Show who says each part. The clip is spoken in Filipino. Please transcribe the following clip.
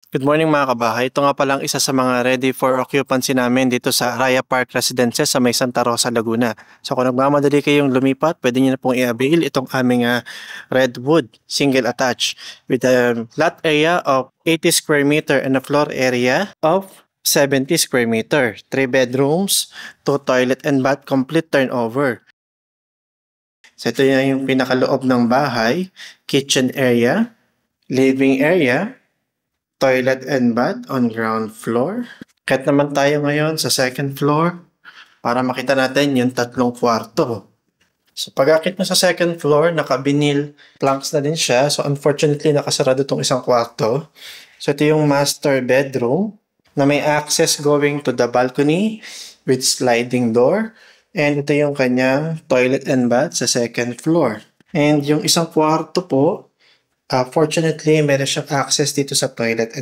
Speaker 1: Good morning mga kabahay. Ito nga palang isa sa mga ready for occupancy namin dito sa Raya Park Residences sa may Santa Rosa, Laguna. So kung nagmamadali kayong lumipat, pwede nyo na pong i-avail itong aming Redwood single attached with a lot area of 80 square meter and a floor area of 70 square meter. 3 bedrooms, 2 toilet and bath, complete turnover. So ito yung pinakaloob ng bahay, kitchen area, living area, toilet and bath on ground floor. Cut naman tayo ngayon sa second floor para makita natin yung tatlong kwarto. So pag-akit mo sa second floor, naka-vinyl planks na din siya. So unfortunately, nakasarado itong isang kwarto. So ito yung master bedroom na may access going to the balcony with sliding door. And ito yung kanyang toilet and bath sa second floor. And yung isang kwarto po, fortunately, meron siyang access dito sa toilet and